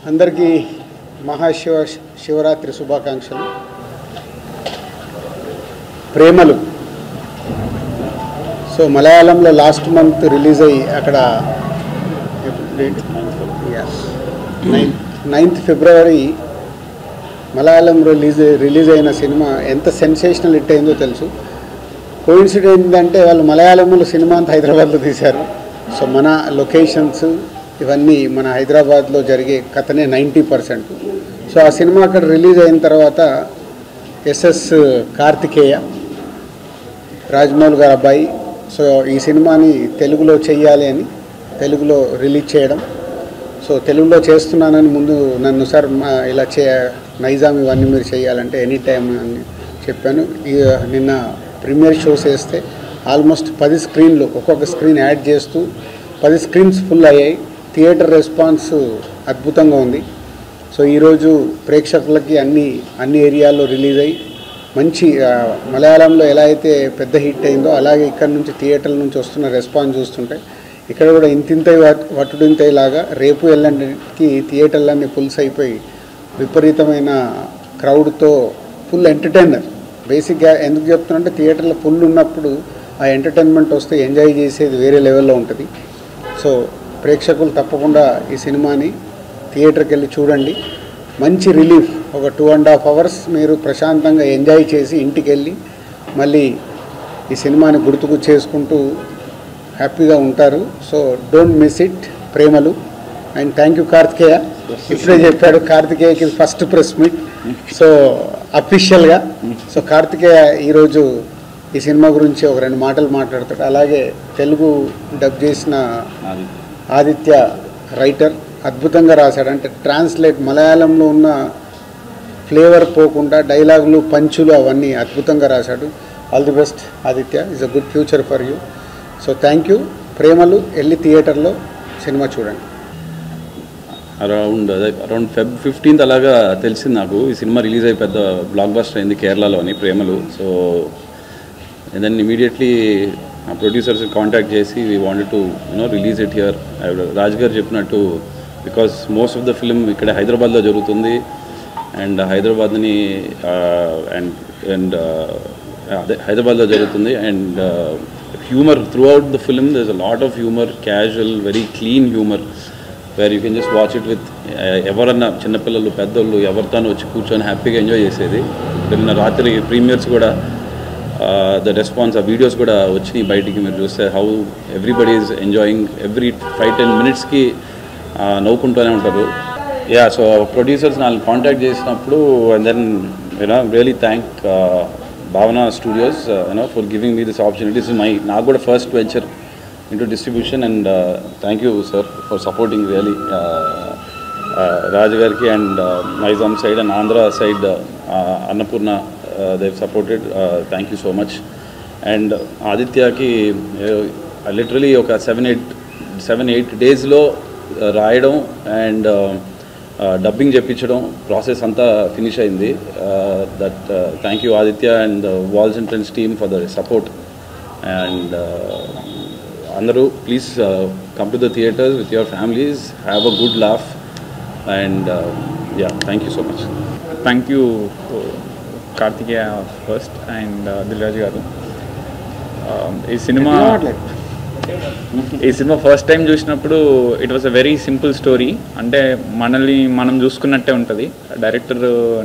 అందరికీ శివరాత్రి శుభాకాంక్షలు. ప్రేమలు సో మలయాళంలో లాస్ట్ మంత్ రిలీజ్ అయ్యి అక్కడ 9th ఫిబ్రవరి మలయాళం రిలీజ్ అయిన సినిమా ఎంత సెన్సేషనల్ హిట్ అయిందో తెలుసు. కోయిన్సిడెంట్ ఏంటంటే వాళ్ళు మలయాళంలో సినిమా అంతా హైదరాబాద్లో తీశారు. సో మన లొకేషన్స్ ఇవన్నీ మన హైదరాబాద్లో జరిగే కథనే 90%. సో ఆ సినిమా అక్కడ రిలీజ్ అయిన తర్వాత ఎస్ఎస్ కార్తికేయ రాజమౌళి గారి అబ్బాయి సో ఈ సినిమాని తెలుగులో చెయ్యాలి అని తెలుగులో రిలీజ్ చేయడం. సో తెలుగులో చేస్తున్నానని ముందు నన్ను సార్ ఇలా నైజాం ఇవన్నీ మీరు చేయాలంటే ఎనీ టైం అని చెప్పాను. నిన్న ప్రీమియర్ షోస్ వేస్తే ఆల్మోస్ట్ 10 స్క్రీన్లు ఒక్కొక్క స్క్రీన్ యాడ్ చేస్తూ 10 స్క్రీన్స్ ఫుల్ అయ్యాయి. థియేటర్ రెస్పాన్స్ అద్భుతంగా ఉంది. సో ఈరోజు ప్రేక్షకులకి అన్ని ఏరియాల్లో రిలీజ్ అయ్యి మంచి మలయాళంలో ఎలా అయితే పెద్ద హిట్ అయిందో అలాగే ఇక్కడ నుంచి థియేటర్ల నుంచి వస్తున్న రెస్పాన్స్ చూస్తుంటే ఇక్కడ కూడా ఇంతింతై వట్టుడింతై లాగా రేపు ఎల్లంటికి థియేటర్లన్నీ ఫుల్స్ అయిపోయి విపరీతమైన క్రౌడ్తో ఫుల్ ఎంటర్టైనర్. బేసిక్గా ఎందుకు చెప్తున్నంటే థియేటర్లో ఫుల్ ఉన్నప్పుడు ఆ ఎంటర్టైన్మెంట్ వస్తే ఎంజాయ్ చేసేది వేరే లెవెల్లో ఉంటుంది. సో ప్రేక్షకులు తప్పకుండా ఈ సినిమాని థియేటర్కి వెళ్ళి చూడండి. మంచి రిలీఫ్, ఒక 2.5 hours మీరు ప్రశాంతంగా ఎంజాయ్ చేసి ఇంటికి వెళ్ళి మళ్ళీ ఈ సినిమాని గుర్తుకు చేసుకుంటూ హ్యాపీగా ఉంటారు. So don't miss it. Premalu. And thank you Karthikeya. ఇప్పుడే చెప్పాడు కార్తికేయకి ఫస్ట్ ప్రెస్ మీట్ సో అఫీషియల్గా. సో కార్తికేయ ఈరోజు ఈ సినిమా గురించి ఒక 2 మాటలు మాట్లాడతాడు. అలాగే తెలుగు డబ్ చేసిన ఆదిత్య రైటర్ అద్భుతంగా రాశాడు. అంటే ట్రాన్స్లేట్ మలయాళంలో ఉన్న ఫ్లేవర్ పోకుండా డైలాగులు పంచులు అవన్నీ అద్భుతంగా రాశాడు. All the best Aditya. Is a good future for you. So thank you. ప్రేమలు వెళ్ళి థియేటర్లో సినిమా చూడండి. అరౌండ్ Feb 15th అలాగా తెలిసింది నాకు ఈ సినిమా రిలీజ్ అయ్యి పెద్ద బ్లాక్ బస్టర్ అయింది కేరళలో అని Premalu. So then immediately producers contact చేసి we wanted to release it here. Raj గారు చెప్పినట్టు because most of the film ఇక్కడ హైదరాబాద్లో జరుగుతుంది అండ్ హైదరాబాద్ని అండ్ అదే హైదరాబాద్లో జరుగుతుంది and humour throughout the film. There is a lot of humour, casual, very clean humour where you can just watch it with ఎవరన్నా చిన్నపిల్లలు పెద్దోళ్ళు ఎవరితోనూ వచ్చి కూర్చొని హ్యాపీగా ఎంజాయ్ చేసేది. నిన్న రాత్రి ప్రీమియర్స్ కూడా ద రెస్పాన్స్ ఆ వీడియోస్ కూడా వచ్చినాయి బయటికి. మీరు చూస్తే how everybody is enjoying. Every 5-10 minutesకి నవ్వుకుంటూనే ఉంటారు. యా సో ప్రొడ్యూసర్స్ నాకు కాంటాక్ట్ చేసినప్పుడు అండ్ దెన్ రియలీ థ్యాంక్ భావన studios for giving me this opportunity. This is నాకు కూడా first venture into distribution and thank you sir for supporting really Raj garki and Nizam side and Andhra side Annapurna they've supported. Thank you so much. And Aditya ki literally oka 7-8 days lo రాయడం and dubbing చెప్పించడం process అంతా finish అయింది. That thank you Aditya and walls and friends team for the support. And అందరూ please come to the theatres with your families, have a good laugh and yeah thank you so much. Thank you Karthikeya first and Dil Raju గారు. ఈ సినిమా first time చూసినప్పుడు it was a very simple story. అంటే మనల్ని మనం చూసుకున్నట్టే ఉంటుంది. Director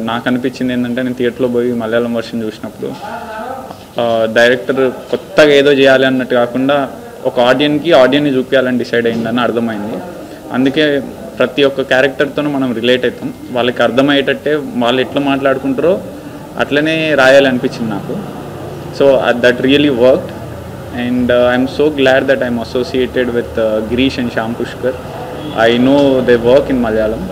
నాకు అనిపించింది ఏంటంటే నేను థియేటర్లో పోయి మలయాళం వర్షన్ చూసినప్పుడు డైరెక్టర్ కొత్తగా ఏదో చేయాలి అన్నట్టు కాకుండా ఒక ఆడియన్ని చూపించాలని డిసైడ్ అయిందని అర్థమైంది. అందుకే ప్రతి ఒక్క క్యారెక్టర్తోనూ మనం రిలేట్ అవుతాం. వాళ్ళకి అర్థమయ్యేటట్టే వాళ్ళు ఎట్లా మాట్లాడుకుంటారో అట్లనే రాయాలనిపించింది నాకు. So that really worked and I'm so glad that I'm associated with Girish and Shyam Pushkar. I know they work in Malayalam,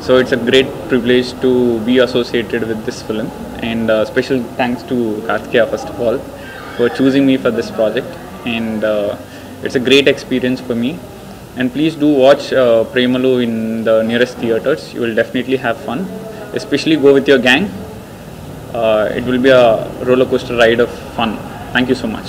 so it's a great privilege to be associated with this film. And special thanks to Kartikeya first of all for choosing me for this project. And it's a great experience for me. And please do watch Premalu in the nearest theaters. You will definitely have fun. Especially go with your gang. It will be a roller coaster ride of fun. Thank you so much.